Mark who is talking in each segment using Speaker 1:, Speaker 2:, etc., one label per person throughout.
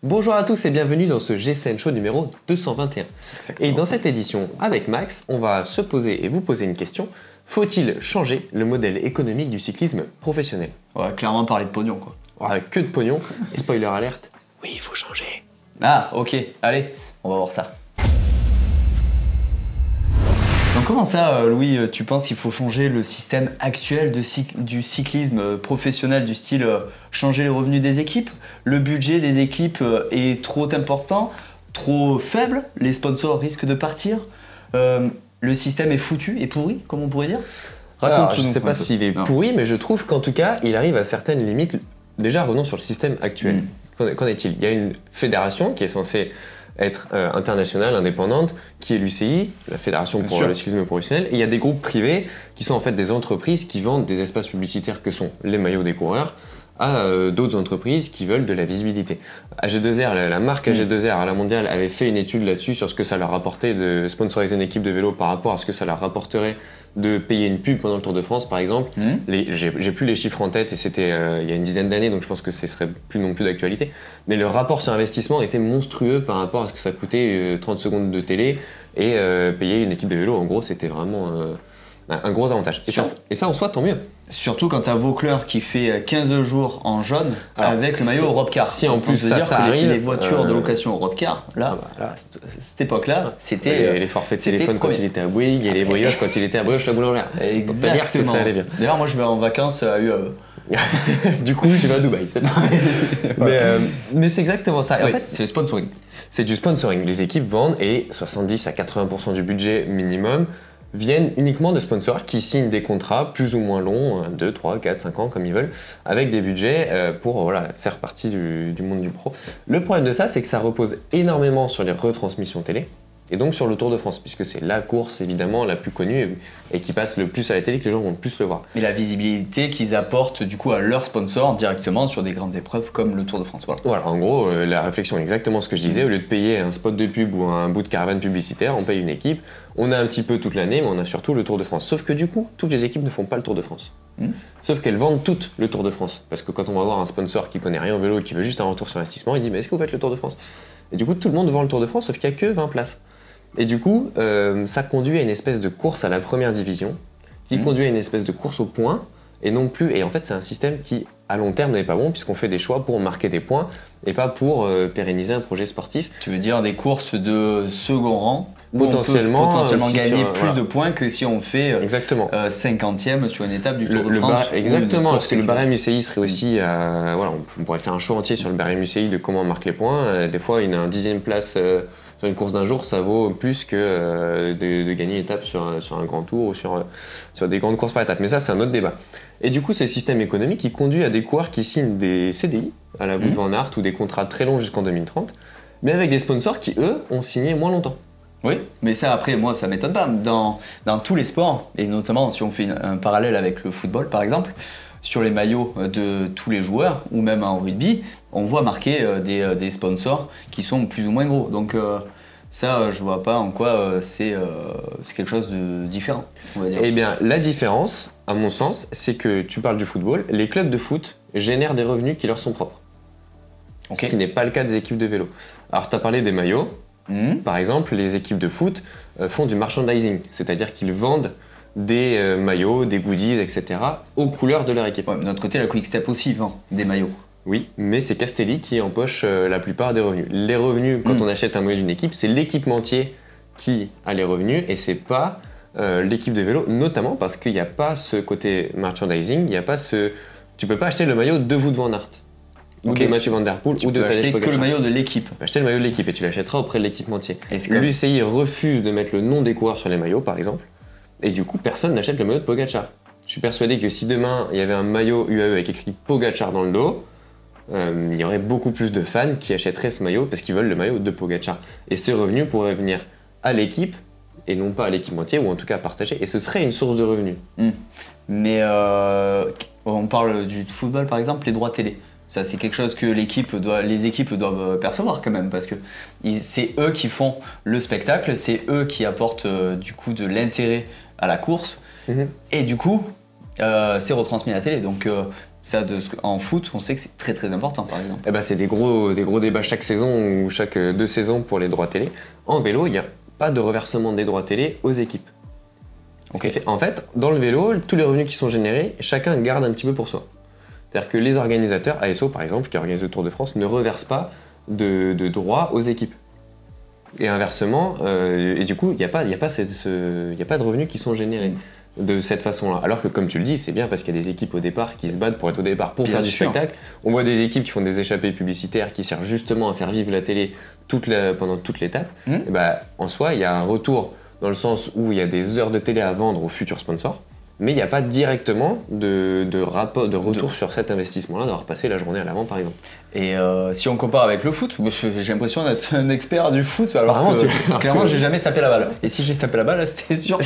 Speaker 1: Bonjour à tous et bienvenue dans ce GCN Show numéro 221. Exactement. Et dans cette édition, avec Max, on va se poser et vous poser une question. Faut-il changer le modèle économique du cyclisme professionnel?
Speaker 2: On va clairement parler de pognon, quoi.
Speaker 1: Ouais, que de pognon. Et spoiler alerte, oui, il faut changer.
Speaker 2: Ah, ok, allez, on va voir ça. Donc comment ça, Louis, tu penses qu'il faut changer le système actuel du cyclisme professionnel, du style changer les revenus des équipes? Le budget des équipes est trop important, trop faible, les sponsors risquent de partir, le système est foutu et pourri, comme on pourrait dire?
Speaker 1: Alors, je ne sais pas s'il est pourri, mais je trouve qu'en tout cas, il arrive à certaines limites. Déjà, revenons sur le système actuel. Qu'en est-il? Il y a une fédération qui est censée être internationale, indépendante, qui est l'UCI, la Fédération pour le cyclisme professionnel, et il y a des groupes privés qui sont en fait des entreprises qui vendent des espaces publicitaires que sont les maillots des coureurs à d'autres entreprises qui veulent de la visibilité. AG2R, la marque AG2R à la mondiale avait fait une étude là-dessus sur ce que ça leur rapportait de sponsoriser une équipe de vélo par rapport à ce que ça leur rapporterait de payer une pub pendant le Tour de France par exemple. J'ai plus les chiffres en tête et c'était il y a une dizaine d'années, donc je pense que ce serait plus non plus d'actualité, mais le rapport sur investissement était monstrueux par rapport à ce que ça coûtait 30 secondes de télé et payer une équipe de vélo. En gros, c'était vraiment un gros avantage. Et ça en soi, tant mieux.
Speaker 2: Surtout quand tu as Vaucler qui fait 15 jours en jaune avec le maillot Europcar.
Speaker 1: Si en plus ça arrive,
Speaker 2: les voitures de location Europcar, là, cette époque-là, c'était
Speaker 1: les forfaits de téléphone quand il était à Bouygues et les brioches quand il était à Brioche la boulangère.
Speaker 2: Exactement.
Speaker 1: Ça allait bien.
Speaker 2: D'ailleurs, moi je vais en vacances à UAE.
Speaker 1: Du coup, je vais à Dubaï. Mais c'est exactement ça. Et
Speaker 2: Oui,
Speaker 1: en fait,
Speaker 2: c'est le sponsoring.
Speaker 1: C'est du sponsoring. Les équipes vendent et 70 à 80% du budget minimum viennent uniquement de sponsors qui signent des contrats plus ou moins longs, 2, 3, 4, 5 ans comme ils veulent, avec des budgets pour faire partie du monde du pro. Le problème de ça, c'est que ça repose énormément sur les retransmissions télé, et donc sur le Tour de France, puisque c'est la course évidemment la plus connue et qui passe le plus à la télé, que les gens vont le plus le voir.
Speaker 2: Et la visibilité qu'ils apportent du coup à leurs sponsors directement sur des grandes épreuves comme le Tour de France.
Speaker 1: Voilà, en gros, la réflexion est exactement ce que je disais. Au lieu de payer un spot de pub ou un bout de caravane publicitaire, on paye une équipe. On a un petit peu toute l'année, mais on a surtout le Tour de France. Sauf que du coup, toutes les équipes ne font pas le Tour de France. Sauf qu'elles vendent toutes le Tour de France. Parce que quand on va voir un sponsor qui connaît rien au vélo et qui veut juste un retour sur investissement, il dit « Mais est-ce que vous faites le Tour de France ?» Et du coup, tout le monde vend le Tour de France, sauf qu'il n'y a que 20 places. Et du coup, ça conduit à une espèce de course à la première division, qui conduit à une espèce de course au point, et non plus. Et en fait, c'est un système qui, à long terme, n'est pas bon, puisqu'on fait des choix pour marquer des points, et pas pour pérenniser un projet sportif.
Speaker 2: Tu veux dire des courses de second rang,
Speaker 1: potentiellement
Speaker 2: gagner plus de points que si on fait 50e sur une étape du Tour de France.
Speaker 1: Exactement, parce que le barème UCI serait aussi... on pourrait faire un show entier sur le barème UCI de comment on marque les points. Des fois, une 10e place... sur une course d'un jour, ça vaut plus que de gagner une étape sur un grand tour ou sur des grandes courses par étape. Mais ça, c'est un autre débat. Et du coup, ce système économique qui conduit à des coureurs qui signent des CDI à la Wout van Aert ou des contrats très longs jusqu'en 2030, mais avec des sponsors qui, eux, ont signé moins longtemps.
Speaker 2: Oui, mais ça, après, moi, ça m'étonne pas. Dans tous les sports, et notamment si on fait un parallèle avec le football, par exemple, sur les maillots de tous les joueurs, ou même en rugby, on voit marquer des sponsors qui sont plus ou moins gros. Donc ça, je vois pas en quoi c'est quelque chose de différent, on va dire.
Speaker 1: Eh bien, la différence, à mon sens, c'est que tu parles du football, les clubs de foot génèrent des revenus qui leur sont propres. Ce qui n'est pas le cas des équipes de vélo. Alors, tu as parlé des maillots. Par exemple, les équipes de foot font du merchandising, c'est-à-dire qu'ils vendent des maillots, des goodies, etc. aux couleurs de leur équipe.
Speaker 2: Ouais, de notre côté, la Quick Step aussi vend des maillots.
Speaker 1: Oui, mais c'est Castelli qui empoche la plupart des revenus. Les revenus, quand on achète un maillot d'une équipe, c'est l'équipementier qui a les revenus et c'est pas l'équipe de vélo, notamment parce qu'il n'y a pas ce côté merchandising, il n'y a pas ce... Tu peux pas acheter le maillot de Wout van Aert, ou de Mathieu Van Der Poel, ou de Tadej Pogacar. Tu peux acheter
Speaker 2: que le maillot de l'équipe.
Speaker 1: Tu peux acheter le maillot de l'équipe et tu l'achèteras auprès de l'équipementier. L'UCI refuse de mettre le nom des coureurs sur les maillots, par exemple, et du coup, personne n'achète le maillot de Pogacar. Je suis persuadé que si demain, il y avait un maillot UAE avec écrit Pogacar dans le dos, il y aurait beaucoup plus de fans qui achèteraient ce maillot parce qu'ils veulent le maillot de Pogacar. Et ces revenus pourraient venir à l'équipe et non pas à l'équipementier, ou en tout cas partagé, et ce serait une source de revenus.
Speaker 2: Mais on parle du football par exemple, les droits télé. Ça, c'est quelque chose que les équipes doivent percevoir quand même, parce que c'est eux qui font le spectacle, c'est eux qui apportent du coup de l'intérêt à la course, et du coup, c'est retransmis à la télé. Donc En foot, on sait que c'est très très important, par exemple.
Speaker 1: Eh ben, c'est des gros débats chaque saison ou chaque 2 saisons pour les droits télé. En vélo, il n'y a pas de reversement des droits télé aux équipes. Okay. En fait, dans le vélo, tous les revenus qui sont générés, chacun garde un petit peu pour soi. C'est-à-dire que les organisateurs, ASO par exemple, qui organise le Tour de France, ne reversent pas de droits aux équipes. Et inversement, et du coup, il n'y a pas de revenus qui sont générés de cette façon-là. Alors que comme tu le dis, c'est bien parce qu'il y a des équipes au départ qui se battent pour être au départ pour faire du spectacle. On voit des équipes qui font des échappées publicitaires qui servent justement à faire vivre la télé pendant toute l'étape. Et bah, en soi, il y a un retour dans le sens où il y a des heures de télé à vendre aux futurs sponsors, mais il n'y a pas directement de retour sur cet investissement-là, d'avoir passé la journée à l'avant par exemple.
Speaker 2: Et si on compare avec le foot, j'ai l'impression d'être un expert du foot, alors vraiment, clairement j'ai jamais tapé la balle. Et si j'ai tapé la balle, c'était sûr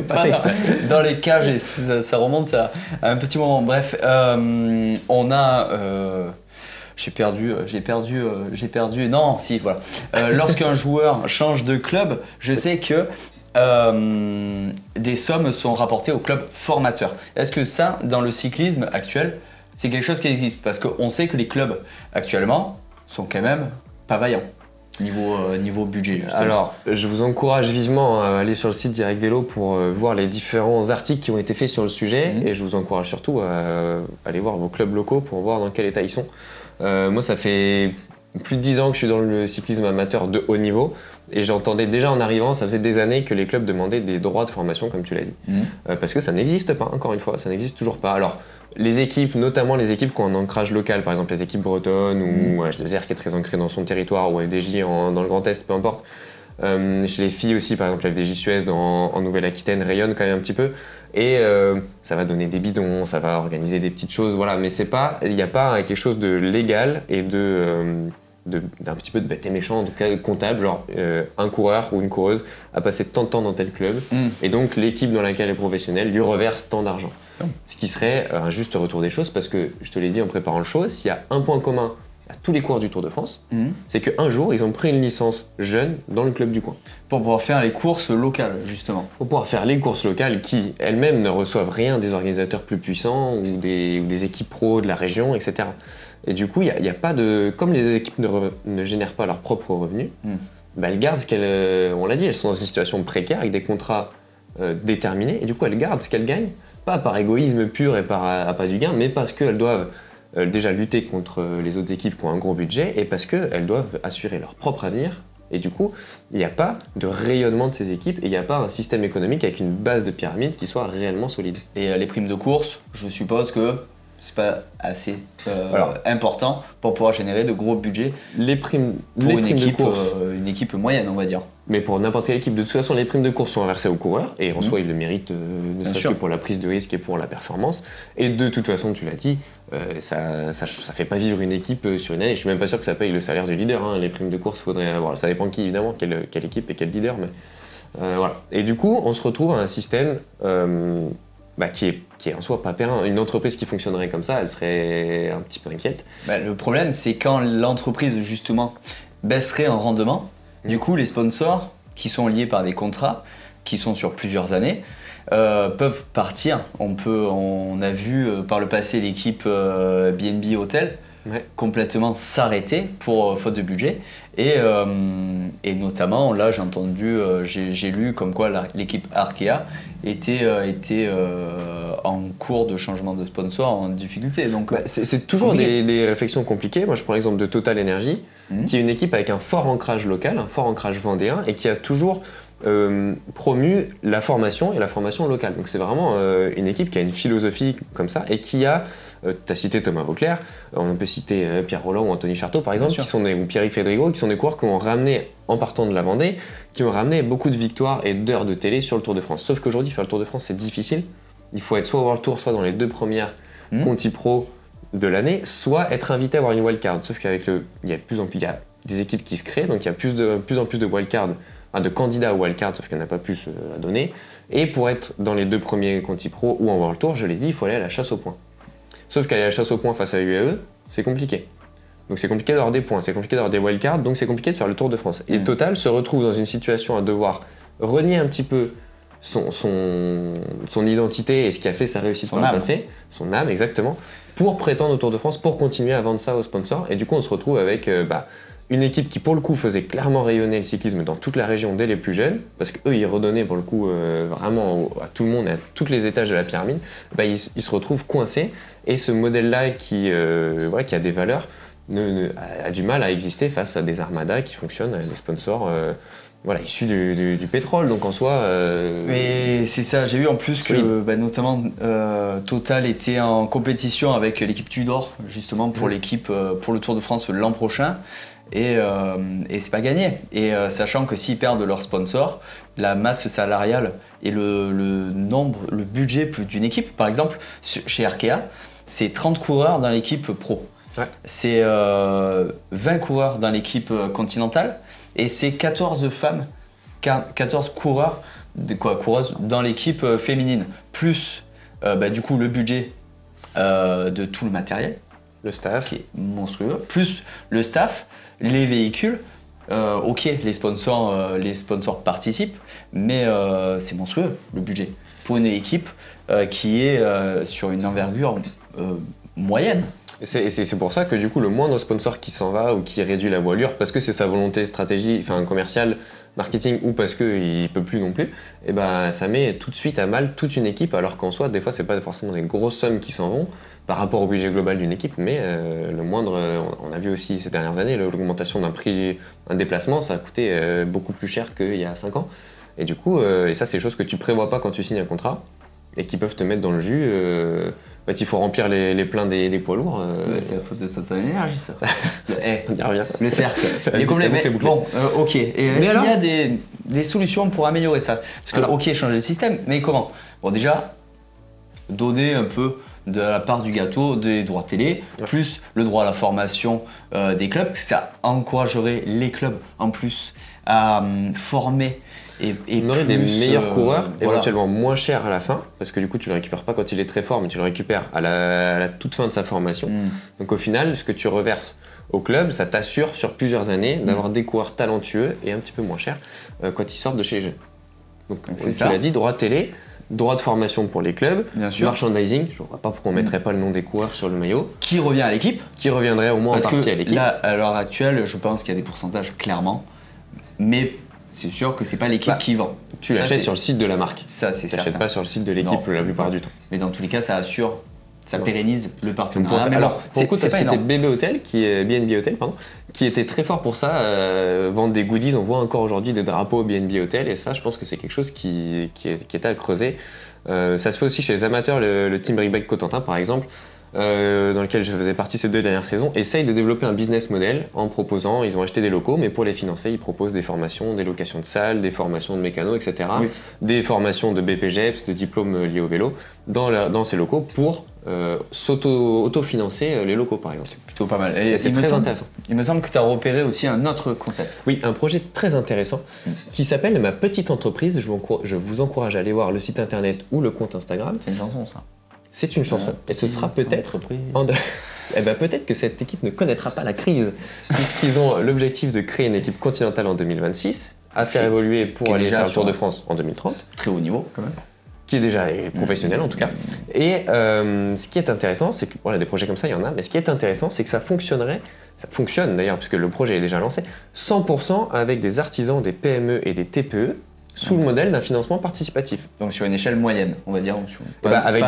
Speaker 2: pas fait exprès. Dans les cages, et ça remonte à un petit moment. Bref, on a... J'ai perdu. Non, si, voilà. Lorsqu'un joueur change de club, je sais que des sommes sont rapportées au club formateur. Est-ce que ça, dans le cyclisme actuel, c'est quelque chose qui existe? Parce qu'on sait que les clubs actuellement sont quand même pas vaillants niveau budget. Justement.
Speaker 1: Alors, je vous encourage vivement à aller sur le site Direct Vélo pour voir les différents articles qui ont été faits sur le sujet, et je vous encourage surtout à aller voir vos clubs locaux pour voir dans quel état ils sont. Moi, ça fait plus de 10 ans que je suis dans le cyclisme amateur de haut niveau, et j'entendais déjà en arrivant, ça faisait des années que les clubs demandaient des droits de formation, comme tu l'as dit. Parce que ça n'existe pas, encore une fois, ça n'existe toujours pas. Alors, les équipes, notamment les équipes qui ont un ancrage local, par exemple les équipes bretonnes ou H2R qui est très ancrée dans son territoire, ou FDJ dans le Grand Est, peu importe. Chez les filles aussi, par exemple la FDJ Suez en Nouvelle-Aquitaine rayonne quand même un petit peu. Et ça va donner des bidons, ça va organiser des petites choses, voilà. Mais il n'y a pas quelque chose de légal et d'un petit peu de bête et méchant, en tout cas comptable, genre un coureur ou une coureuse a passé tant de temps dans tel club, et donc l'équipe dans laquelle elle est professionnelle lui reverse tant d'argent. Ce qui serait un juste retour des choses, parce que je te l'ai dit en préparant le show, s'il y a un point commun à tous les coureurs du Tour de France, c'est qu'un jour ils ont pris une licence jeune dans le club du coin.
Speaker 2: Pour pouvoir faire les courses locales, justement.
Speaker 1: Pour pouvoir faire les courses locales qui elles-mêmes ne reçoivent rien des organisateurs plus puissants ou des équipes pro de la région, etc. Et du coup, il y a pas de... Comme les équipes ne génèrent pas leurs propres revenus, bah elles gardent ce qu'elles... On l'a dit, elles sont dans une situation précaire avec des contrats déterminés, et du coup elles gardent ce qu'elles gagnent, pas par égoïsme pur et par appât du gain, mais parce qu'elles doivent déjà lutter contre les autres équipes qui ont un gros budget, et parce qu'elles doivent assurer leur propre avenir. Et du coup, il n'y a pas de rayonnement de ces équipes, et il n'y a pas un système économique avec une base de pyramide qui soit réellement solide.
Speaker 2: Et les primes de course, je suppose que c'est pas assez important pour pouvoir générer de gros budgets pour une équipe moyenne, on va dire.
Speaker 1: Mais pour n'importe quelle équipe, de toute façon, les primes de course sont versées aux coureurs, et en soi, ils le méritent, ne serait-ce que pour la prise de risque et pour la performance. Et de toute façon, tu l'as dit, ça fait pas vivre une équipe sur une année. Je suis même pas sûr que ça paye le salaire du leader, hein. Les primes de course, faudrait avoir. Ça dépend qui, évidemment, quelle équipe et quel leader, mais voilà. Et du coup, on se retrouve à un système qui est en soi pas périn. Une entreprise qui fonctionnerait comme ça, elle serait un petit peu inquiète.
Speaker 2: Le problème, c'est quand l'entreprise, justement, baisserait en rendement, du coup, les sponsors, qui sont liés par des contrats, qui sont sur plusieurs années, peuvent partir. On a vu par le passé l'équipe BNB Hotel complètement s'arrêter pour faute de budget. Et notamment, là, j'ai lu comme quoi l'équipe Arkea était en cours de changement de sponsor, en difficulté. Donc,
Speaker 1: c'est toujours des réflexions compliquées. Moi, je prends l'exemple de Total Energy, qui est une équipe avec un fort ancrage local, un fort ancrage vendéen, et qui a toujours promu la formation et la formation locale. Donc c'est vraiment une équipe qui a une philosophie comme ça, et qui a... tu as cité Thomas Vauclair, on peut citer Pierre Rolland ou Anthony Charteau par exemple, ou Pierrick Fédrigo, qui sont des coureurs qui ont ramené, en partant de la Vendée, qui ont ramené beaucoup de victoires et d'heures de télé sur le Tour de France. Sauf qu'aujourd'hui, faire le Tour de France, c'est difficile. Il faut être soit au World Tour, soit dans les 2 premières Conti Pro de l'année, soit être invité à avoir une wildcard. Sauf qu'avec il y a des équipes qui se créent, donc il y a plus en plus de wildcards, de candidats à wildcard, sauf qu'il n'y en a pas plus à donner. Et pour être dans les 2 premiers Conti Pro ou en World Tour, je l'ai dit, il faut aller à la chasse aux points. Sauf qu'aller à la chasse aux points face à l'UAE, c'est compliqué. Donc c'est compliqué d'avoir des points, c'est compliqué d'avoir des wildcards, donc c'est compliqué de faire le Tour de France. Et Total se retrouve dans une situation à devoir renier un petit peu son identité et ce qui a fait sa réussite par le passé, son âme exactement, pour prétendre au Tour de France, pour continuer à vendre ça aux sponsors. Et du coup, on se retrouve avec une équipe qui, pour le coup, faisait clairement rayonner le cyclisme dans toute la région dès les plus jeunes, parce qu'eux, ils redonnaient, pour le coup, vraiment à tout le monde et à tous les étages de la pyramide. Ils se retrouvent coincés. Et ce modèle-là, qui a des valeurs, a du mal à exister face à des armadas qui fonctionnent, des sponsors issus du pétrole. Donc en soi...
Speaker 2: Mais c'est ça, j'ai vu en plus que notamment Total était en compétition avec l'équipe Tudor, justement pour l'équipe pour le Tour de France l'an prochain. Et c'est pas gagné. Et sachant que s'ils perdent leur sponsor, la masse salariale et le budget d'une équipe, par exemple, chez Arkea, c'est 30 coureurs dans l'équipe pro. Ouais. C'est 20 coureurs dans l'équipe continentale et c'est 14 femmes, 14 coureurs, coureuses dans l'équipe féminine. Plus du coup le budget de tout le matériel.
Speaker 1: Le staff.
Speaker 2: Qui est monstrueux. Plus le staff, les véhicules. Les sponsors participent, mais c'est monstrueux le budget. Pour une équipe qui est sur une envergure moyenne.
Speaker 1: C'est pour ça que du coup le moindre sponsor qui s'en va ou qui réduit la voilure parce que c'est sa volonté commerciale, marketing ou parce qu'il ne peut plus non plus, ça met tout de suite à mal toute une équipe alors qu'en soi des fois c'est pas forcément des grosses sommes qui s'en vont par rapport au budget global d'une équipe, mais le moindre, on a vu aussi ces dernières années l'augmentation d'un prix, un déplacement ça a coûté beaucoup plus cher qu'il y a 5 ans et du coup et ça c'est des choses que tu prévois pas quand tu signes un contrat et qui peuvent te mettre dans le jus. Il faut remplir les pleins des poids lourds.
Speaker 2: C'est la faute de Total Energy, ça.
Speaker 1: On y revient.
Speaker 2: Le cercle. Il est complet. Bon, ok. Et est-ce qu'il y a des solutions pour améliorer ça? Parce que, changer le système, mais comment? Bon, déjà, donner un peu de la part du gâteau des droits télé, plus le droit à la formation des clubs, parce que ça encouragerait les clubs en plus à former.
Speaker 1: On aurait des meilleurs coureurs, éventuellement moins chers à la fin, parce que du coup tu le récupères pas quand il est très fort, mais tu le récupères à la toute fin de sa formation. Donc au final, ce que tu reverses au club, ça t'assure sur plusieurs années d'avoir des coureurs talentueux et un petit peu moins chers quand ils sortent de chez les jeunes. Donc tu l'as dit, droit télé, droit de formation pour les clubs, merchandising, je ne vois pas pourquoi on ne mettrait pas le nom des coureurs sur le maillot.
Speaker 2: Qui revient à l'équipe.
Speaker 1: Qui reviendrait au moins en partie à l'équipe.
Speaker 2: Là, à l'heure actuelle, je pense qu'il y a des pourcentages clairement, mais c'est sûr que c'est pas l'équipe qui vend.
Speaker 1: Tu l'achètes sur le site de la marque.
Speaker 2: Ça, c'est certain. Tu
Speaker 1: l'achètes pas sur le site de l'équipe la plupart du temps.
Speaker 2: Mais dans tous les cas, ça assure, ça pérennise le partenariat.
Speaker 1: Alors, pour le coup, c'était BB Hotel, BNB Hotel, qui était très fort pour ça. Vendre des goodies, on voit encore aujourd'hui des drapeaux BNB Hotel, et ça, je pense que c'est quelque chose qui était à creuser. Ça se fait aussi chez les amateurs, le Team Breakback Cotentin, par exemple. Dans lequel je faisais partie ces 2 dernières saisons, essayent de développer un business model en proposant, ils ont acheté des locaux, mais pour les financer, ils proposent des formations, des locations de salles, des formations de mécano, etc. Des formations de BPGEPS, de diplômes liés au vélo, dans ces locaux pour autofinancer les locaux, par exemple.
Speaker 2: C'est plutôt pas mal.
Speaker 1: Et c'est très intéressant.
Speaker 2: Il me semble que tu as repéré aussi un autre concept.
Speaker 1: Oui, un projet très intéressant qui s'appelle Ma Petite Entreprise. Je vous encourage à aller voir le site internet ou le compte Instagram.
Speaker 2: C'est une chanson, ça.
Speaker 1: C'est une chanson. Et ce sera peut-être... peut-être que cette équipe ne connaîtra pas la crise, puisqu'ils ont l'objectif de créer une équipe continentale en 2026, à faire évoluer pour aller faire le Tour de France en 2030.
Speaker 2: Très haut niveau, quand même.
Speaker 1: Qui est déjà professionnel, en tout cas. Et ce qui est intéressant, c'est que... des projets comme ça, il y en a, mais ce qui est intéressant, c'est que ça fonctionnerait, ça fonctionne d'ailleurs, puisque le projet est déjà lancé, 100% avec des artisans, des PME et des TPE, sous le modèle d'un financement participatif.
Speaker 2: Donc sur une échelle moyenne, on va dire.
Speaker 1: Avec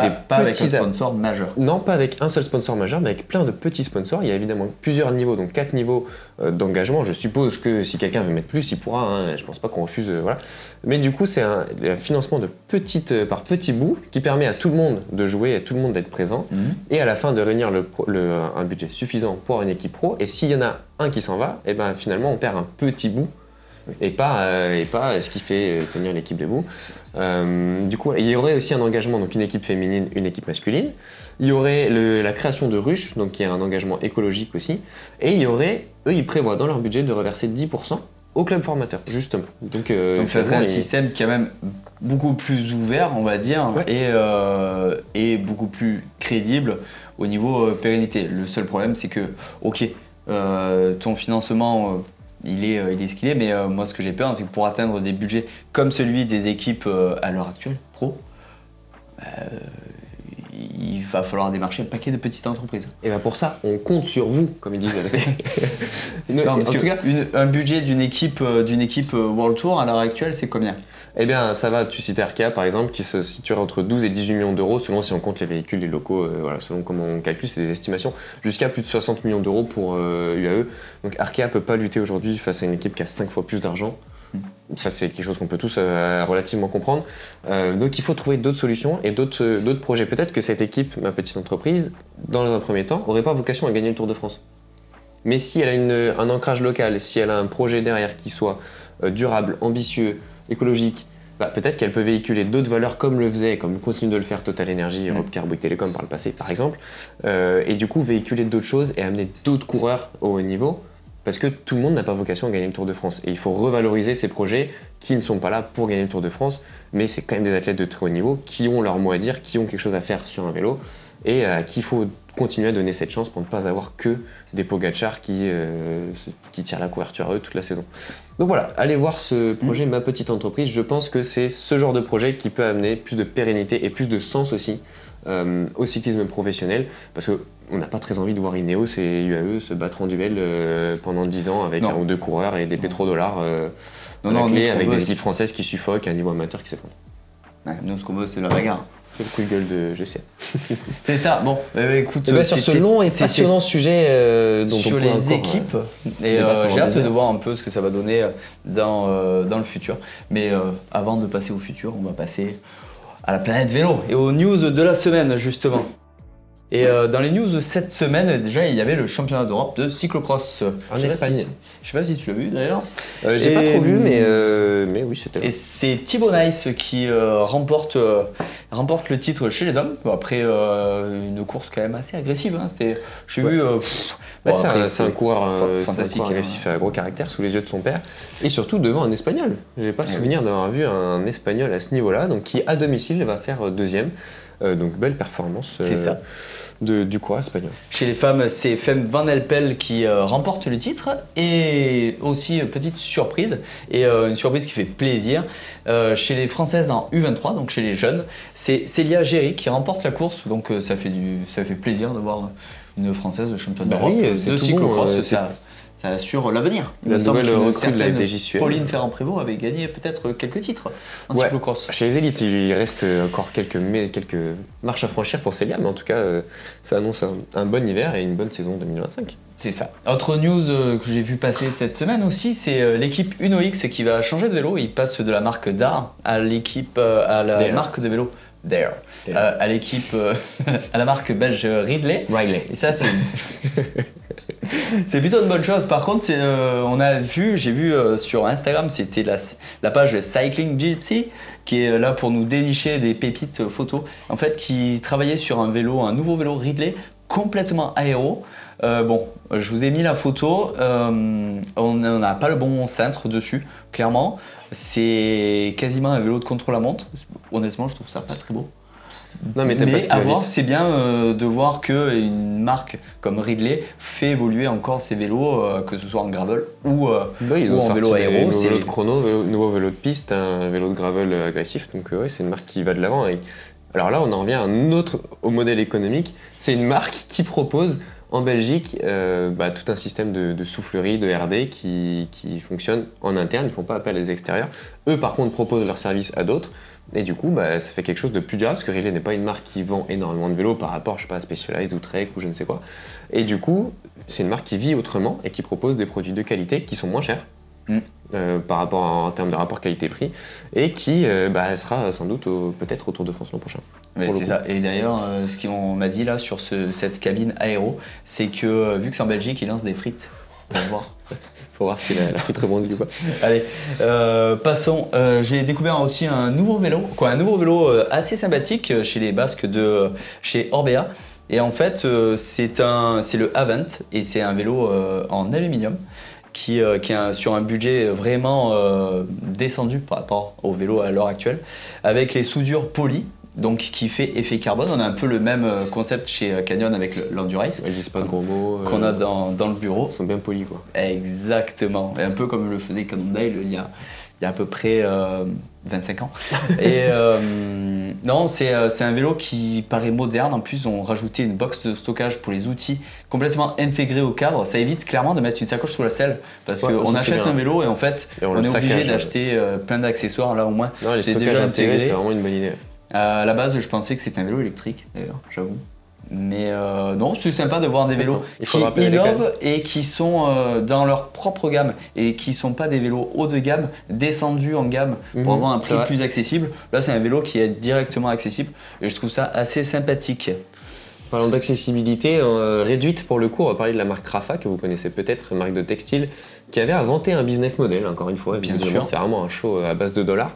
Speaker 2: un sponsor majeur.
Speaker 1: Non, pas avec un seul sponsor majeur, mais avec plein de petits sponsors. Il y a évidemment plusieurs niveaux, donc 4 niveaux d'engagement. Je suppose que si quelqu'un veut mettre plus, il pourra. Je pense pas qu'on refuse. Mais du coup, c'est un financement par petits bouts qui permet à tout le monde de jouer, à tout le monde d'être présent, et à la fin de réunir un budget suffisant pour une équipe pro. Et s'il y en a un qui s'en va, finalement, on perd un petit bout. Et pas ce qui fait tenir l'équipe debout. Du coup, il y aurait aussi un engagement, donc une équipe féminine, une équipe masculine. Il y aurait la création de ruches, donc qui est un engagement écologique aussi. Et il y aurait, eux, ils prévoient dans leur budget de reverser 10% au club formateur, justement. Donc
Speaker 2: ça serait un système quand même beaucoup plus ouvert, on va dire, et beaucoup plus crédible au niveau pérennité. Le seul problème, c'est que, ton financement... il est ce qu'il est, mais moi ce que j'ai peur, c'est que pour atteindre des budgets comme celui des équipes à l'heure actuelle, pro, il va falloir démarcher un paquet de petites entreprises.
Speaker 1: Et bien pour ça, on compte sur vous, comme ils disent.
Speaker 2: Non, parce en tout cas, un budget d'une équipe World Tour à l'heure actuelle, c'est combien?
Speaker 1: Eh bien, ça va, tu cites Arkea par exemple, qui se situerait entre 12 et 18 millions d'euros, selon si on compte les véhicules, les locaux, voilà, selon comment on calcule, c'est des estimations, jusqu'à plus de 60 millions d'euros pour UAE. Donc Arkea ne peut pas lutter aujourd'hui face à une équipe qui a 5 fois plus d'argent. Ça, c'est quelque chose qu'on peut tous relativement comprendre. Donc, il faut trouver d'autres solutions et d'autres projets. Peut-être que cette équipe, ma petite entreprise, dans un premier temps, n'aurait pas vocation à gagner le Tour de France. Mais si elle a un ancrage local, si elle a un projet derrière qui soit durable, ambitieux, écologique, peut-être qu'elle peut véhiculer d'autres valeurs comme continue de le faire Total Energy, Europcar, Bouygues Télécom par le passé, par exemple. Et du coup, véhiculer d'autres choses et amener d'autres coureurs au haut niveau. Parce que tout le monde n'a pas vocation à gagner le Tour de France. Et il faut revaloriser ces projets qui ne sont pas là pour gagner le Tour de France, mais c'est quand même des athlètes de très haut niveau qui ont leur mot à dire, qui ont quelque chose à faire sur un vélo, et à qui il faut continuer à donner cette chance pour ne pas avoir que des Pogacar qui tirent la couverture à eux toute la saison. Donc voilà, allez voir ce projet Ma Petite Entreprise. Je pense que c'est ce genre de projet qui peut amener plus de pérennité et plus de sens aussi au cyclisme professionnel, parce qu'on n'a pas très envie de voir Ineos et UAE se battre en duel pendant 10 ans avec un ou deux coureurs et des pétrodollars avec des équipes françaises qui suffoquent et un niveau amateur qui s'effondre.
Speaker 2: Ouais, nous, ce qu'on veut, c'est la bagarre.
Speaker 1: C'est le coup de gueule de GCN.
Speaker 2: C'est ça. Bon, écoute,
Speaker 1: sur ce long et passionnant sujet
Speaker 2: sur les équipes, et j'ai hâte de voir un peu ce que ça va donner dans le futur. Mais avant de passer au futur, on va passer à la planète vélo et aux news de la semaine, justement. Et dans les news de cette semaine, déjà, il y avait le championnat d'Europe de cyclocross.
Speaker 1: En Espagne.
Speaker 2: Je sais pas si tu l'as vu d'ailleurs.
Speaker 1: J'ai pas trop vu, mais oui, c'était là.
Speaker 2: Et c'est Thibaut Nice qui remporte le titre chez les hommes. Bon, après une course quand même assez agressive. Hein. J'ai vu.
Speaker 1: C'est un coureur
Speaker 2: fantastique,
Speaker 1: agressif à gros caractère sous les yeux de son père. Et surtout devant un Espagnol. J'ai pas souvenir d'avoir vu un Espagnol à ce niveau-là, donc qui à domicile va faire deuxième. Donc belle performance.
Speaker 2: C'est ça.
Speaker 1: Du coureur espagnol.
Speaker 2: Chez les femmes, c'est Fem Van Elpel qui remporte le titre, et aussi petite surprise, et une surprise qui fait plaisir, chez les Françaises en U23, donc chez les jeunes, c'est Célia Géry qui remporte la course, donc ça fait plaisir de voir une Française championne d'Europe de cyclocross. Ça assure l'avenir.
Speaker 1: La nouvelle recrue de la FDJ
Speaker 2: Pauline Ferrand-Prévôt avait gagné peut-être quelques titres en cyclocross.
Speaker 1: Chez les élites, il reste encore quelques marches à franchir pour Célia, mais en tout cas, ça annonce un bon hiver et une bonne saison 2025.
Speaker 2: C'est ça. Autre news que j'ai vu passer cette semaine aussi, c'est l'équipe Uno X qui va changer de vélo. Il passe de la marque Dare à la marque de vélo Dare. À l'équipe, à la marque belge Ridley. Et ça, c'est c'est plutôt une bonne chose. Par contre, j'ai vu sur Instagram, c'était la page Cycling Gypsy qui est là pour nous dénicher des pépites photos. En fait, qui travaillait sur un nouveau vélo Ridley complètement aéro. Je vous ai mis la photo. On n'a pas le bon cintre dessus, clairement. C'est quasiment un vélo de contre-la-montre. Honnêtement, je trouve ça pas très beau.
Speaker 1: Non, mais
Speaker 2: à voir, c'est bien de voir qu'une marque comme Ridley fait évoluer encore ses vélos, que ce soit en gravel ou en vélo aéro.
Speaker 1: C'est vélo de chrono, nouveau vélo de piste, un vélo de gravel agressif. Donc c'est une marque qui va de l'avant. Alors là, on en revient au modèle économique. C'est une marque qui propose en Belgique tout un système de soufflerie, de RD qui fonctionne en interne. Ils ne font pas appel à des extérieurs. Eux, par contre, proposent leurs services à d'autres. Et du coup, ça fait quelque chose de plus durable, parce que Ridley n'est pas une marque qui vend énormément de vélos par rapport, à Specialized ou Trek ou je ne sais quoi. Et du coup, c'est une marque qui vit autrement et qui propose des produits de qualité qui sont moins chers par rapport en termes de rapport qualité-prix, et qui sera sans doute peut-être au Tour de France l'an prochain.
Speaker 2: C'est ça. Et d'ailleurs, ce qu'on m'a dit là sur cette cabine aéro, c'est que vu que c'est en Belgique, ils lancent des frites. On va voir.
Speaker 1: Faut voir si la frite rebondit ou pas.
Speaker 2: Allez, passons. J'ai découvert aussi un nouveau vélo assez sympathique chez les Basques chez Orbea. Et en fait, c'est le Avent, et c'est un vélo en aluminium qui est sur un budget vraiment descendu par rapport au vélo à l'heure actuelle, avec les soudures polies. donc qui fait effet carbone. On a un peu le même concept chez Canyon avec l'Endurace.
Speaker 1: Ils disent pas de gros mots.
Speaker 2: Qu'on a dans le bureau.
Speaker 1: Ils sont bien polis, quoi.
Speaker 2: Exactement. Et un peu comme le faisait Cannondale il y a à peu près 25 ans. Et non, c'est un vélo qui paraît moderne. En plus, on rajouté une box de stockage pour les outils complètement intégrée au cadre. Ça évite clairement de mettre une sacoche sous la selle parce qu'on achète un vélo et en fait, on est obligé d'acheter plein d'accessoires. Là, au moins,
Speaker 1: c'est déjà intégré. C'est vraiment une bonne idée.
Speaker 2: À la base, je pensais que c'était un vélo électrique, d'ailleurs, j'avoue. Mais non, c'est sympa de voir des vélos qui innovent et qui sont dans leur propre gamme et qui ne sont pas des vélos haut de gamme, descendus en gamme pour avoir un prix plus accessible. Là, c'est un vélo qui est directement accessible et je trouve ça assez sympathique.
Speaker 1: Parlant d'accessibilité réduite pour le coup, on va parler de la marque Rapha que vous connaissez peut-être, une marque de textile qui avait inventé un business model, encore une fois, bien sûr, c'est vraiment un show à base de dollars,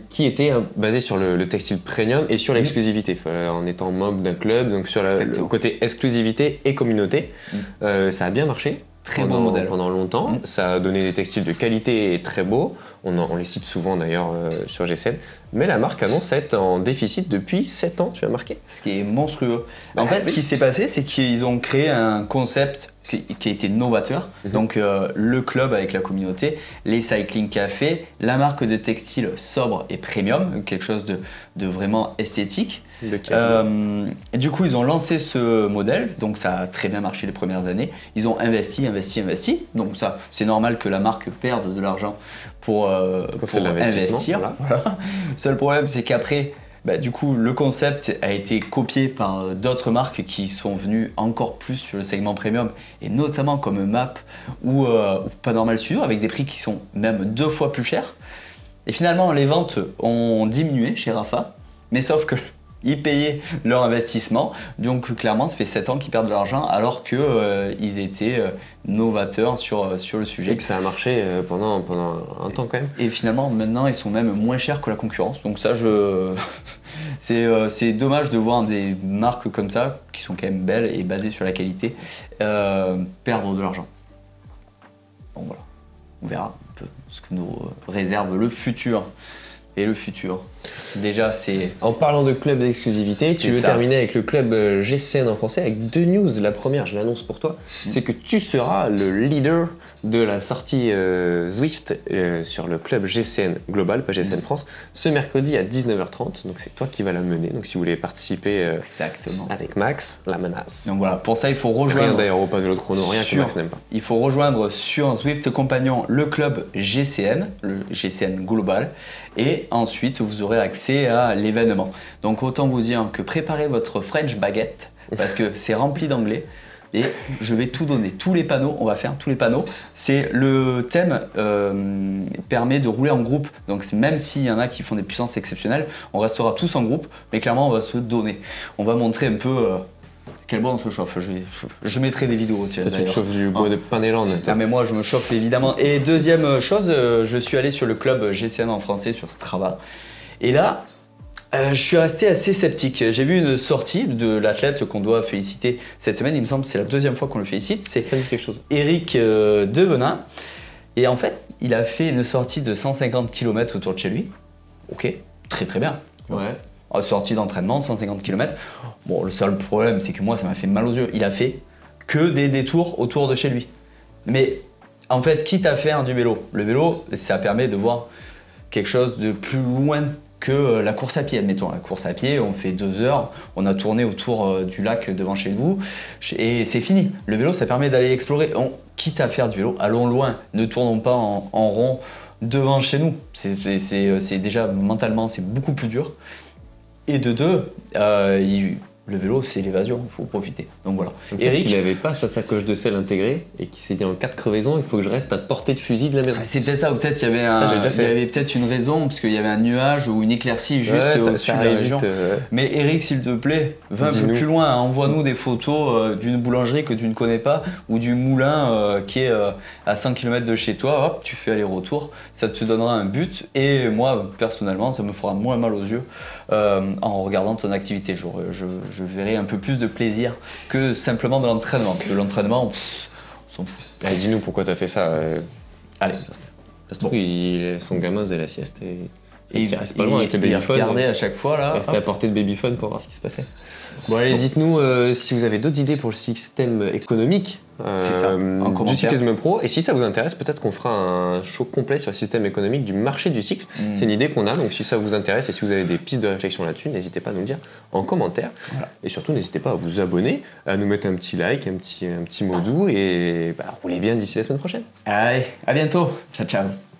Speaker 1: qui était basé sur le textile premium et sur l'exclusivité, en étant membre d'un club, donc sur le côté exclusivité et communauté. Ça a bien marché.
Speaker 2: Très bon modèle.
Speaker 1: Pendant longtemps, ça a donné des textiles de qualité et très beaux. On les cite souvent d'ailleurs sur GCN. Mais la marque annonce être en déficit depuis 7 ans, tu as marqué.
Speaker 2: Ce qui est monstrueux. En fait, ce qui s'est passé, c'est qu'ils ont créé un concept qui a été novateur. Donc le club avec la communauté, les cycling cafés, la marque de textile sobre et premium, quelque chose de vraiment esthétique. Et du coup, ils ont lancé ce modèle, donc ça a très bien marché les premières années. Ils ont investi. Donc ça, c'est normal que la marque perde de l'argent pour investir. Voilà. Seul problème, c'est qu'après, du coup, le concept a été copié par d'autres marques qui sont venues encore plus sur le segment premium, et notamment comme MAP ou Panormal Studio, avec des prix qui sont même 2 fois plus chers. Et finalement, les ventes ont diminué chez Rapha, mais sauf que ils payaient leur investissement, donc clairement ça fait 7 ans qu'ils perdent de l'argent alors qu'ils étaient novateurs sur le sujet.
Speaker 1: Et que ça a marché pendant un temps quand même.
Speaker 2: Et finalement maintenant ils sont même moins chers que la concurrence, donc ça c'est dommage de voir des marques comme ça, qui sont quand même belles et basées sur la qualité, perdre de l'argent. Bon voilà, on verra un peu ce que nous réserve le futur. Et le futur, déjà c'est...
Speaker 1: En parlant de club d'exclusivité, tu veux terminer avec le club GCN en français avec 2 news. La première, je l'annonce pour toi, c'est que tu seras le leader de la sortie Zwift sur le club GCN Global, pas GCN France, ce mercredi à 19h30. Donc c'est toi qui vas la mener. Donc si vous voulez participer avec Max, la menace.
Speaker 2: Donc voilà, pour ça il faut rejoindre...
Speaker 1: Rien d'ailleurs, pas de l'autre chrono, rien que Max n'aime pas.
Speaker 2: Il faut rejoindre sur Zwift Compagnon le club GCN, le GCN Global, et ensuite vous aurez accès à l'événement. Donc autant vous dire que préparez votre French baguette, parce que c'est rempli d'anglais. Et je vais tout donner, tous les panneaux, on va faire tous les panneaux. C'est le thème permet de rouler en groupe, donc même s'il y en a qui font des puissances exceptionnelles, on restera tous en groupe, mais clairement on va se donner. On va montrer un peu quel bois on se chauffe. Je mettrai des vidéos.
Speaker 1: Tu te chauffes du bois de Panélande.
Speaker 2: Ah mais moi je me chauffe évidemment. Et deuxième chose, je suis allé sur le club GCN en français sur Strava. Et là, je suis resté assez sceptique. J'ai vu une sortie de l'athlète qu'on doit féliciter cette semaine. Il me semble que c'est la 2e fois qu'on le félicite. C'est
Speaker 1: quelque chose.
Speaker 2: Eric Devenin. Et en fait, il a fait une sortie de 150 km autour de chez lui. Ok, très très bien.
Speaker 1: Ouais.
Speaker 2: Sortie d'entraînement, 150 km. Bon, le seul problème, c'est que moi, ça m'a fait mal aux yeux. Il a fait que des détours autour de chez lui. Mais en fait, quitte à faire du vélo, le vélo, ça permet de voir quelque chose de plus loin que la course à pied, admettons. La course à pied, on fait 2 heures, on a tourné autour du lac devant chez vous et c'est fini. Le vélo, ça permet d'aller explorer. Quitte à faire du vélo, allons loin, ne tournons pas en rond devant chez nous. C'est déjà mentalement, c'est beaucoup plus dur. Et de 2, le vélo, c'est l'évasion, il faut profiter. Donc voilà.
Speaker 1: Eric, il n'avait pas sa sacoche de sel intégrée et qui s'est dit en cas de crevaison, il faut que je reste à portée de fusil de la maison.
Speaker 2: C'est peut-être ça, ou peut-être il y avait peut-être une raison, parce qu'il y avait un nuage ou une éclaircie juste au-dessus de la région. Mais Eric, s'il te plaît, va un peu plus loin, envoie-nous des photos d'une boulangerie que tu ne connais pas ou du moulin qui est à 100 km de chez toi. Hop, tu fais aller-retour, ça te donnera un but. Et moi, personnellement, ça me fera moins mal aux yeux en regardant ton activité. Je verrai un peu plus de plaisir que simplement de l'entraînement. De l'entraînement, on s'en fout.
Speaker 1: Dis-nous pourquoi tu as fait ça.
Speaker 2: Allez.
Speaker 1: Son gamin faisait la sieste et Et qui reste pas loin avec le babyphone.
Speaker 2: Regardez à chaque fois là.
Speaker 1: Restez à portée de babyphone pour voir ce qui se passait. Bon allez, dites-nous si vous avez d'autres idées pour le système économique du cyclisme pro. Et si ça vous intéresse, peut-être qu'on fera un show complet sur le système économique du marché du cycle. C'est une idée qu'on a, donc si ça vous intéresse et si vous avez des pistes de réflexion là-dessus, n'hésitez pas à nous le dire en commentaire. Voilà. Et surtout, n'hésitez pas à vous abonner, à nous mettre un petit like, un petit mot doux et roulez bien d'ici la semaine prochaine.
Speaker 2: Allez, à bientôt. Ciao, ciao.